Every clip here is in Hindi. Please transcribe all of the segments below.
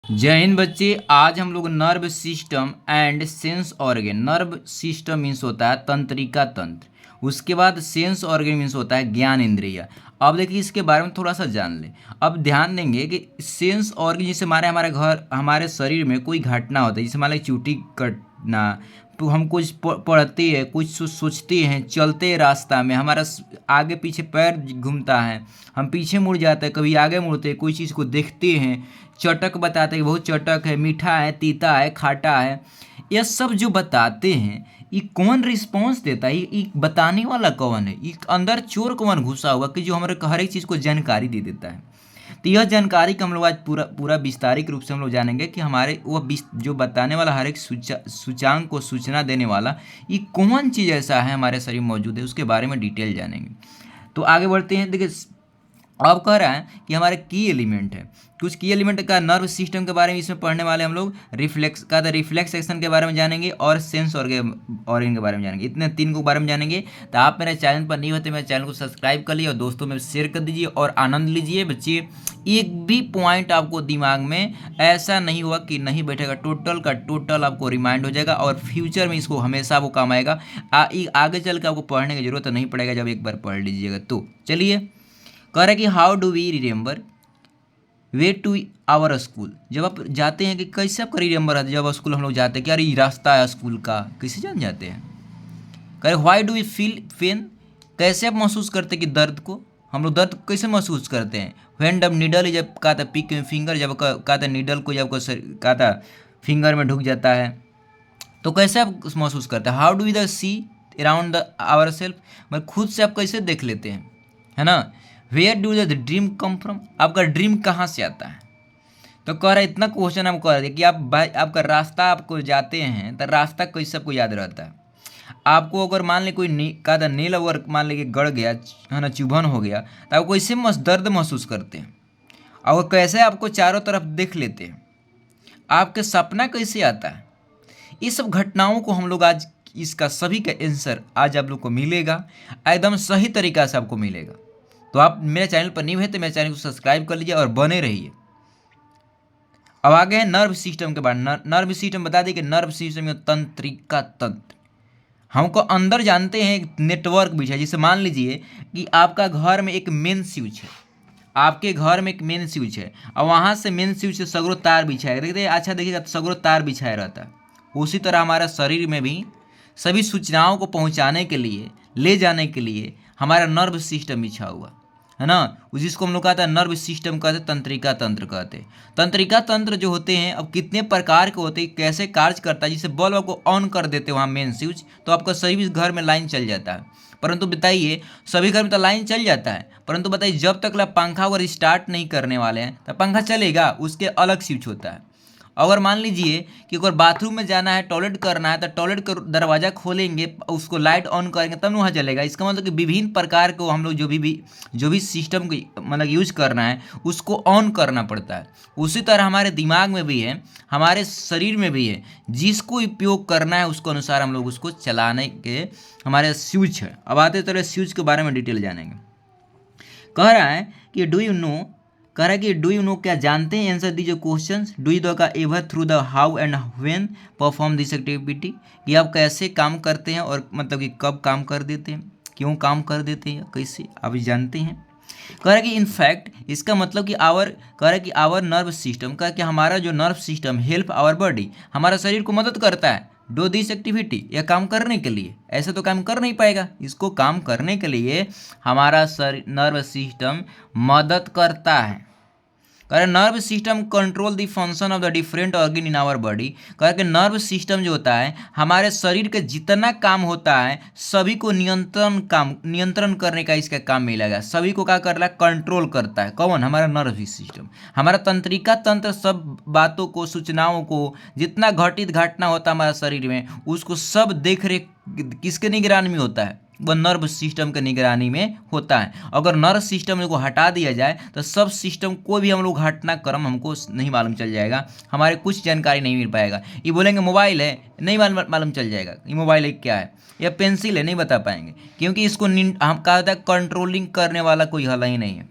जय हिंद बच्चे। आज हम लोग nerve system and sense organ. Nerve system means होता है तंत्रिका तंत्र, उसके बाद सेंस ऑर्गन मीन्स होता है ज्ञान इंद्रिय। अब देखिए इसके बारे में थोड़ा सा जान ले। अब ध्यान देंगे कि सेंस ऑर्गन जैसे हमारे शरीर में कोई घटना होता है, जैसे मान लो चोटी कटना, तो हम कुछ पढ़ते हैं, कुछ सोचते हैं, चलते हैं रास्ता में, हमारा आगे पीछे पैर घूमता है, हम पीछे मुड़ जाते हैं, कभी आगे मुड़ते हैं, कोई चीज़ को देखते हैं, चटक बताते हैं कि बहुत चटक है, मीठा है, तीता है, खाटा है। यह सब जो बताते हैं ये कौन रिस्पॉन्स देता है, ये बताने वाला कौन है, ये अंदर चोर कौन घुसा हुआ कि जो हमारे हर एक चीज़ को जानकारी दे देता है। तो यह जानकारी का हम लोग आज पूरा पूरा विस्तारित रूप से हम लोग जानेंगे कि हमारे वो जो बताने वाला हर एक सूचांक को सूचना देने वाला ये कौन चीज़ ऐसा है हमारे शरीर में मौजूद है, उसके बारे में डिटेल जानेंगे। तो आगे बढ़ते हैं। देखिए अब कह रहा है कि हमारे की एलिमेंट है, कुछ की एलिमेंट का नर्व सिस्टम के बारे में इसमें पढ़ने वाले हम लोग। रिफ्लेक्स एक्शन के बारे में जानेंगे और सेंस ऑर्गन के बारे में जानेंगे। इतने तीन को बारे में जानेंगे। तो आप मेरे चैनल पर नहीं होते मेरे चैनल को सब्सक्राइब कर लीजिए और दोस्तों में शेयर कर दीजिए और आनंद लीजिए। बच्चे एक भी पॉइंट आपको दिमाग में ऐसा नहीं हुआ कि नहीं बैठेगा, टोटल का टोटल आपको रिमाइंड हो जाएगा और फ्यूचर में इसको हमेशा वो काम आएगा। आगे चल के आपको पढ़ने की जरूरत नहीं पड़ेगा जब एक बार पढ़ लीजिएगा। तो चलिए, कह रहा है कि how do we remember way to our school. जब आप जाते हैं कि कैसे आपका रिमेंबर आता है, जब स्कूल हम लोग जाते हैं, क्या ये रास्ता है स्कूल का, कैसे जान जाते हैं। कह रहे why do we feel pain, कैसे आप महसूस करते हैं कि दर्द को, हम लोग दर्द कैसे महसूस करते हैं। व्हेन डब नीडल, जब कहा था पिक फिंगर, जब कहा था नीडल को जब कहा था फिंगर में ढुक जाता है तो कैसे आप महसूस करते हैं। How do we the see around the our self, मतलब खुद से आप कैसे देख लेते हैं, है ना। Where do the dream come from, आपका ड्रीम कहाँ से आता है। तो कह रहा है इतना क्वेश्चन हम कह रहे हैं कि आपका रास्ता आपको जाते हैं तो रास्ता कैसे आपको याद रहता है। आपको अगर मान ले कोई कहा था नील अगर मान ले कि गड़ गया, है ना, चुभन हो गया, तो आप कैसे दर्द महसूस करते हैं और कैसे आपको चारों तरफ देख लेते हैं, आपके सपना कैसे आता है। ये सब घटनाओं को हम लोग आज इसका सभी का आंसर आज आप लोग को मिलेगा, एकदम सही तरीका से आपको मिलेगा। तो आप मेरे चैनल पर न्यू है तो मेरे चैनल को सब्सक्राइब कर लीजिए और बने रहिए। अब आगे है नर्व सिस्टम के बारे में। नर्व सिस्टम बता दें कि नर्व सिस्टम में तंत्रिका तंत्र, हमको अंदर जानते हैं एक नेटवर्क भी है। जैसे मान लीजिए कि आपका घर में एक मेन स्विच है, आपके घर में एक मेन स्विच है और वहाँ से मेन स्विच से सगरो तार बिछाया, देखते अच्छा देखिएगा तो सगरो तार बिछाया रहता है। उसी तरह हमारा शरीर में भी सभी सूचनाओं को पहुँचाने के लिए, ले जाने के लिए हमारा नर्व सिस्टम बिछा हुआ है ना। जिसको हम लोग कहते हैं नर्व सिस्टम कहते हैं, तंत्रिका तंत्र कहते हैं। तंत्रिका तंत्र जो होते हैं अब कितने प्रकार के होते हैं, कैसे कार्य करता है। जैसे बल्ब को ऑन कर देते हैं वहाँ मेन स्विच, तो आपका सभी घर में लाइन चल जाता है। परंतु बताइए सभी घर में तो लाइन चल जाता है, परंतु बताइए जब तक पंखा अगर स्टार्ट नहीं करने वाले हैं तो पंखा चलेगा, उसके अलग स्विच होता है। अगर मान लीजिए कि अगर बाथरूम में जाना है, टॉयलेट करना है, तो टॉयलेट का दरवाज़ा खोलेंगे, उसको लाइट ऑन करेंगे तब वहाँ चलेगा। इसका मतलब कि विभिन्न प्रकार को हम लोग जो भी सिस्टम को मतलब यूज करना है उसको ऑन करना पड़ता है। उसी तरह हमारे दिमाग में भी है, हमारे शरीर में भी है, जिसको उपयोग करना है उसको अनुसार हम लोग उसको चलाने के हमारे स्विच है। अब आते तरह स्विच के बारे में डिटेल जानेंगे। कह रहा है कि डू यू नो, कह रहा है कि डू यू नो, क्या जानते हैं, आंसर दीजिए क्वेश्चन। डू यू द का ever through the how and when perform this activity, कि आप कैसे काम करते हैं और मतलब कि कब काम कर देते हैं, क्यों काम कर देते हैं, कैसे आप जानते हैं। कह रहा है कि इनफैक्ट इसका मतलब कि कह रहा है कि आवर नर्व सिस्टम का, कि हमारा जो nerve system help our body, हमारा शरीर को मदद करता है डू दिस एक्टिविटी, यह काम करने के लिए। ऐसे तो काम कर नहीं पाएगा, इसको काम करने के लिए हमारा नर्व सिस्टम मदद करता है। कह nerve system control the function of the different organ in our body. कह के नर्व सिस्टम जो होता है हमारे शरीर के जितना काम होता है सभी को नियंत्रण करने का इसका काम मिलेगा। सभी को क्या कर रहा है, कंट्रोल करता है। कौन, हमारा नर्व सिस्टम। हमारा तंत्रिका तंत्र सब बातों को, सूचनाओं को, जितना घटित घटना होता है हमारा शरीर में उसको सब देख रेख किसके निगरानी में होता है, वह नर्व सिस्टम के निगरानी में होता है। अगर नर्व सिस्टम को हटा दिया जाए तो सब सिस्टम कोई भी हम लोग घटनाक्रम हमको नहीं मालूम चल जाएगा, हमारे कुछ जानकारी नहीं मिल पाएगा। ये बोलेंगे मोबाइल है, नहीं मालूम चल जाएगा ये मोबाइल है क्या है, या पेंसिल है, नहीं बता पाएंगे, क्योंकि इसको हम कहा था कंट्रोलिंग करने वाला कोई हल ही नहीं है।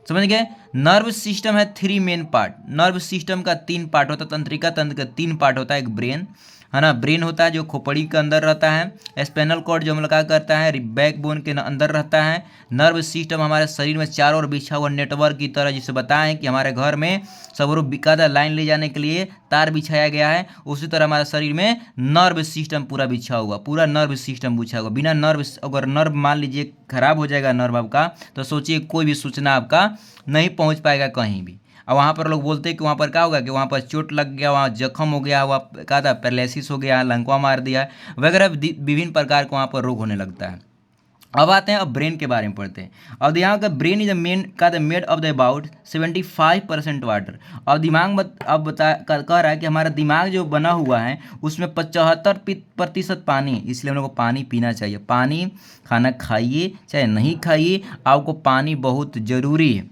समझ गए। नर्व सिस्टम है 3 मेन पार्ट। नर्व सिस्टम का 3 पार्ट होता है, तंत्रिका तंत्र का 3 पार्ट होता है। एक ब्रेन है ना, ब्रेन होता है जो खोपड़ी के अंदर रहता है। स्पाइनल कॉर्ड जो हम लोग क्या करता है, बैक बोन के अंदर रहता है। नर्व सिस्टम हमारे शरीर में चारों ओर बिछा हुआ नेटवर्क की तरह, जिसे बताएं कि हमारे घर में सबरो बिकादा लाइन ले जाने के लिए तार बिछाया गया है, उसी तरह हमारे शरीर में नर्व सिस्टम पूरा बिछा हुआ, पूरा नर्व सिस्टम बिछा हुआ। बिना नर्व, अगर नर्व मान लीजिए खराब हो जाएगा नर्व आपका, तो सोचिए कोई भी सूचना आपका नहीं पहुंच पाएगा कहीं भी। और वहाँ पर लोग बोलते हैं कि वहाँ पर क्या होगा कि वहाँ पर चोट लग गया, वहाँ जख्म हो गया, वहाँ क्या था पैरालिसिस हो गया, लंकवा मार दिया वगैरह, विभिन्न प्रकार के वहाँ पर रोग होने लगता है। अब आते हैं, अब ब्रेन के बारे में पढ़ते हैं। अब यहाँ का ब्रेन इज मेन का made of the about 75% water. और दिमाग अब कह रहा है कि हमारा दिमाग जो बना हुआ है उसमें 75% पानी, इसलिए हम लोग को पानी पीना चाहिए। पानी, खाना खाइए चाहे नहीं खाइए, आपको पानी बहुत ज़रूरी है।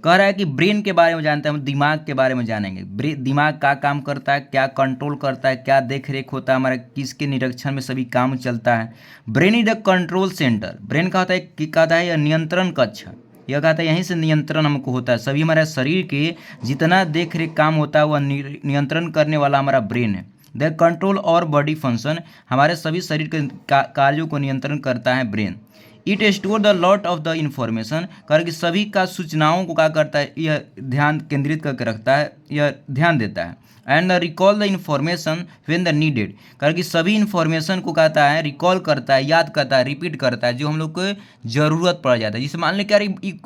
कह रहा है कि ब्रेन के बारे में जानते हैं, हम दिमाग के बारे में जानेंगे। दिमाग क्या काम करता है, क्या कंट्रोल करता है, क्या देख रेख होता है, हमारा किसके निरीक्षण में सभी काम चलता है। Brain is the control centre. Brain का होता है कि कहता है यह नियंत्रण कक्ष है, यह कहता है यहीं से नियंत्रण हमको होता है। सभी हमारे शरीर के जितना देख रेख काम होता है वह नियंत्रण करने वाला हमारा ब्रेन है। द कंट्रोल और बॉडी फंक्शन, हमारे सभी शरीर के कार्यों को नियंत्रण करता है brain. It store the lot of the information, करके सभी का सूचनाओं को क्या करता है, यह ध्यान केंद्रित करके रखता है, यह ध्यान देता है। And recall the information when the needed, करके सभी इंफॉर्मेशन को कहता है रिकॉल करता है, याद करता है, रिपीट करता है, जो हम लोग को ज़रूरत पड़ जाता है। जैसे मान लें क्या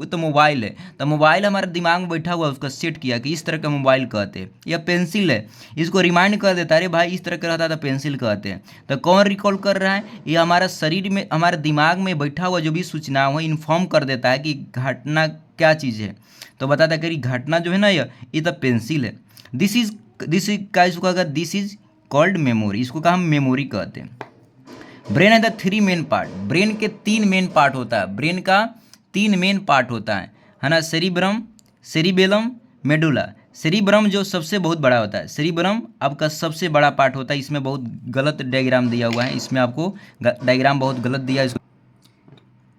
तो मोबाइल है, तो मोबाइल हमारे दिमाग में बैठा हुआ है, उसका सेट किया कि इस तरह का मोबाइल कहते हैं। या पेंसिल है, इसको रिमाइंड कर देता है, अरे भाई इस तरह का रहता है तो पेंसिल कहते हैं। तो कौन रिकॉल कर रहा है, ये हमारा शरीर में, हमारे दिमाग में बैठा हुआ जो भी सूचना है वो इन्फॉर्म कर देता है कि घटना क्या चीज़ है। तो बताता है कि घटना जो है ना, ये तो पेंसिल है। दिस इज क्या इसको कहा, दिस इज कॉल्ड मेमोरी, इसको कहा हम मेमोरी कहते हैं। ब्रेन है द 3 मेन पार्ट। ब्रेन के 3 मेन पार्ट होता है, ब्रेन का 3 मेन पार्ट होता है ना, सेरिब्रम, सेरिबेलम, मेडुला। सेरिब्रम जो सबसे बहुत बड़ा होता है, सेरिब्रम आपका सबसे बड़ा पार्ट होता है। इसमें बहुत गलत डायग्राम दिया हुआ है, इसमें आपको डायग्राम बहुत गलत दिया है।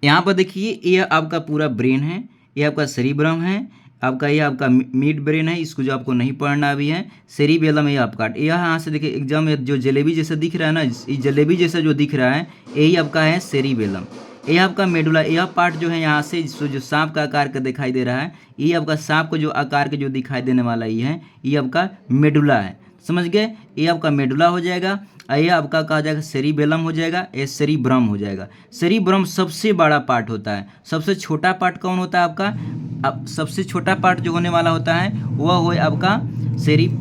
यहाँ पर देखिए, ये आपका पूरा ब्रेन है, ये आपका सेरिब्रम है, आपका ये आपका मिड ब्रेन है, इसको जो आपको नहीं पढ़ना अभी है। सेरिबेलम ये आपका, यहाँ से देखिए एग्जाम में जो जलेबी जैसा दिख रहा है ना, ये जलेबी जैसा जो दिख रहा है यही आपका है सेरिबेलम। ये आपका मेडुला, यह पार्ट जो है यहाँ से जो सांप का आकार का दिखाई दे रहा है, ये आपका सांप को जो आकार के जो दिखाई देने वाला ये आपका मेडुला है, समझ गए। ये आपका मेडुला हो जाएगा, ये आपका कहा जाएगा सेरिबेलम हो जाएगा, ये सेरिब्रम हो जाएगा। सेरिब्रम सबसे बड़ा पार्ट होता है। सबसे छोटा पार्ट कौन होता है आपका, अब सबसे छोटा पार्ट जो होने वाला होता है वह हो आपका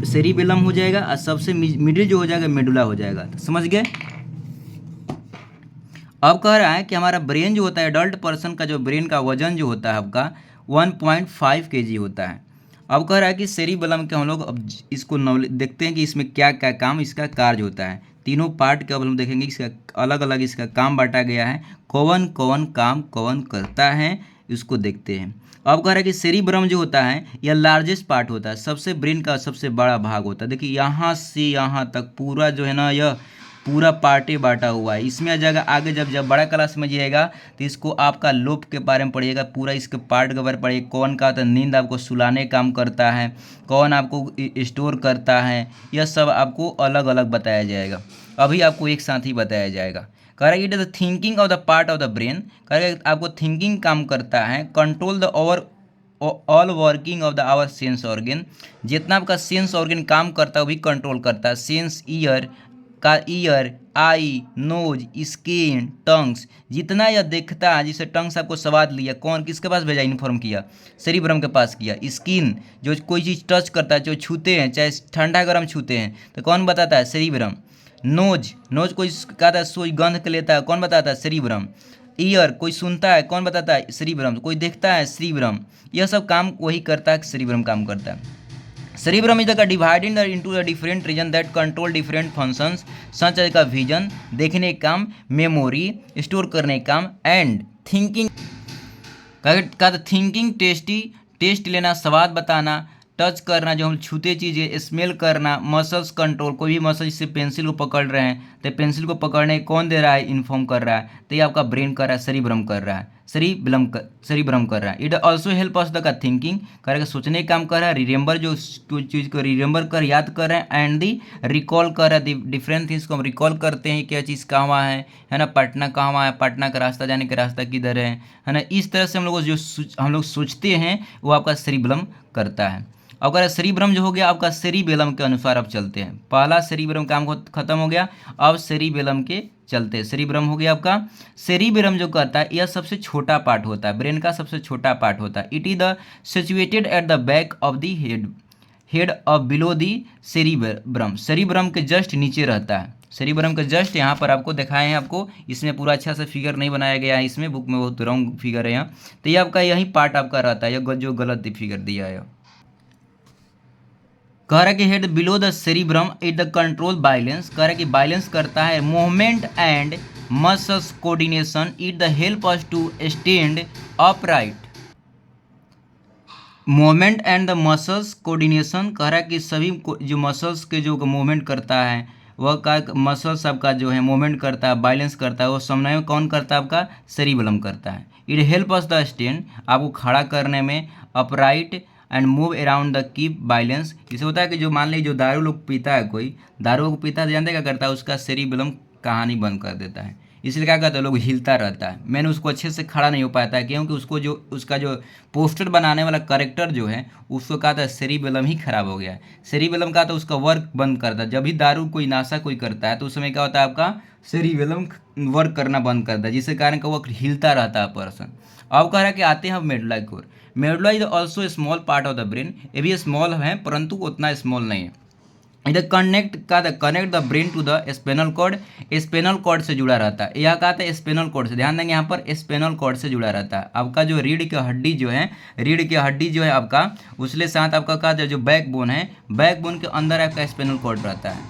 सेरिबेलम हो जाएगा, और सबसे मिडिल जो हो जाएगा मेडुला हो जाएगा। तो समझ गए। अब कह रहा है कि हमारा ब्रेन जो होता है, एडल्ट पर्सन का जो ब्रेन का वजन जो होता है आपका 1.5 kg होता है। अब कह रहा है कि सेरिबेलम के हम लोग अब इसको नॉलेज देखते हैं कि इसमें क्या क्या काम, इसका कार्य होता है। तीनों पार्ट के अब हम देखेंगे, इसका अलग अलग इसका काम बांटा गया है, कौन कौन काम कौन करता है, इसको देखते हैं। अब कह रहा है कि सेरिब्रम जो होता है यह लार्जेस्ट पार्ट होता है, सबसे ब्रेन का सबसे बड़ा भाग होता है। देखिए यहाँ से यहाँ तक पूरा जो है ना, यह पूरा पार्टे बांटा हुआ है। इसमें आ जाएगा आगे, जब बड़ा क्लास में जाइएगा तो इसको आपका लोब के बारे में पढ़िएगा, पूरा इसके पार्ट के बारे में पढ़िएगा। कौन का तो नींद आपको सुलाने काम करता है, कौन आपको स्टोर करता है, यह सब आपको अलग अलग बताया जाएगा। अभी आपको एक साथ ही बताया जाएगा। कह रहा है it is the thinking of the part of the brain, कह रहा है आपको थिंकिंग काम करता है। Control the all working of the our sense organ, जितना आपका सेंस ऑर्गन काम करता है वो भी कंट्रोल करता है। सेंस ईयर, आई, नोज, स्किन, टंग्स, जितना यह देखता है, जिसे टंग्स आपको स्वाद लिया, कौन किसके पास भेजा, इन्फॉर्म किया, सेरिब्रम के पास किया। स्किन जो कोई चीज़ टच करता है, जो छूते हैं, चाहे ठंडा गर्म छूते हैं तो कौन बताता है, सेरिब्रम। नोज कोई कहता है सोई गंध के लेता है, कौन बताता है, सेरिब्रम। ईयर कोई सुनता है, कौन बताता है, सेरिब्रम। कोई देखता है, सेरिब्रम। यह सब काम वही करता है, सेरिब्रम काम करता है। Cerebrum is the divided into the different region that control different functions such as का विजन, देखने का काम, मेमोरी, स्टोर करने का काम, एंड थिंकिंग का थिंकिंग, टेस्ट लेना, स्वाद बताना, टच करना, जो हम छूते चीज़ें, स्मेल करना, मसल्स कंट्रोल, कोई भी मसल जैसे पेंसिल को पकड़ रहे हैं तो पेंसिल को पकड़ने कौन दे रहा है, इन्फॉर्म कर रहा है, तो ये आपका ब्रेन कर रहा है, सेरिब्रम कर रहा है। सेरिब्रम कर रहा है। It also help us the का थिंकिंग करेगा, सोचने का काम कर रहा है, रिमेंबर जो चीज़ को रिमेंबर कर याद कर रहे हैं, एंड दी रिकॉल कर रहा है, डिफरेंट थिंग्स को हम रिकॉल करते हैं, क्या चीज़ कहाँ है ना, पटना कहाँ है, पटना का रास्ता जाने का रास्ता किधर है ना। इस तरह से हम लोग हम लोग सोचते हैं वो आपका सेरिब्रम करता है। अगर सेरिब्रम जो हो गया आपका सेरिबेलम के अनुसार अब चलते हैं, पहला सेरिब्रम काम खत्म हो गया, अब सेरिबेलम के चलते हैं। सेरिब्रम हो गया आपका। सेरिबेलम जो कहता है यह सबसे छोटा पार्ट होता है, ब्रेन का सबसे छोटा पार्ट होता है। It is the situated at the back of the head of below the cerebrum, cerebrum के जस्ट नीचे रहता है। सेरिब्रम के जस्ट यहाँ पर आपको दिखाए हैं, आपको इसमें पूरा अच्छा से फिगर नहीं बनाया गया है, इसमें बुक में बहुत रॉन्ग फिगर है यहाँ, तो ये आपका यही पार्ट आपका रहता है, यह जो गलत फिगर दिया है। कह रहा है कि head below the cerebrum it the control balance, कह रहा है कि बाइलेंस करता है movement and muscles coordination, it the help us to stand upright. Movement and the muscles coordination, कह रहा है कि सभी जो मसल्स के जो मूवमेंट करता है वह का मसल्स आपका जो है मूवमेंट करता है, बैलेंस करता है, वो समन्वय कौन करता है आपका सेरिबेलम करता है। It help us the stand, आपको खड़ा करने में, upright and move around the keep balance. इसे होता है कि जो मान लीजिए जो दारू लोग पीता है, कोई दारू को पीता है, जानते क्या करता है, उसका सेरिबेलम कहानी बंद कर देता है, इसलिए क्या कहते हैं लोग हिलता रहता है। मैंने उसको अच्छे से खड़ा नहीं हो पाता है, क्योंकि उसको जो उसका जो पोस्टर बनाने वाला करेक्टर जो है उसको कहा था सेरिबेलम ही खराब हो गया है। सेरिबेलम का तो उसका वर्क बंद करता है, जब भी दारू कोई नशा कोई करता है तो उस समय क्या होता है आपका सेरिबेलम वर्क करना बंद करता है, जिसके कारण का वो हिलता रहता है पर्सन। अब कह रहा है कि आते हैं मेडुला की ओर। Medulla is also small part of the brain, ये भी स्मॉल है परंतु उतना स्मॉल नहीं है। इधर connect the brain to the spinal cord, spinal cord से जुड़ा रहता है। यह कहा था स्पेनल कॉर्ड से, ध्यान देंगे यहाँ पर स्पेनल कॉर्ड से जुड़ा रहता है। आपका जो रीढ़ की हड्डी जो है, रीढ़ की हड्डी जो है आपका, उसके साथ आपका का जो बैक बोन है, बैक बोन के अंदर आपका स्पेनल कॉर्ड रहता है।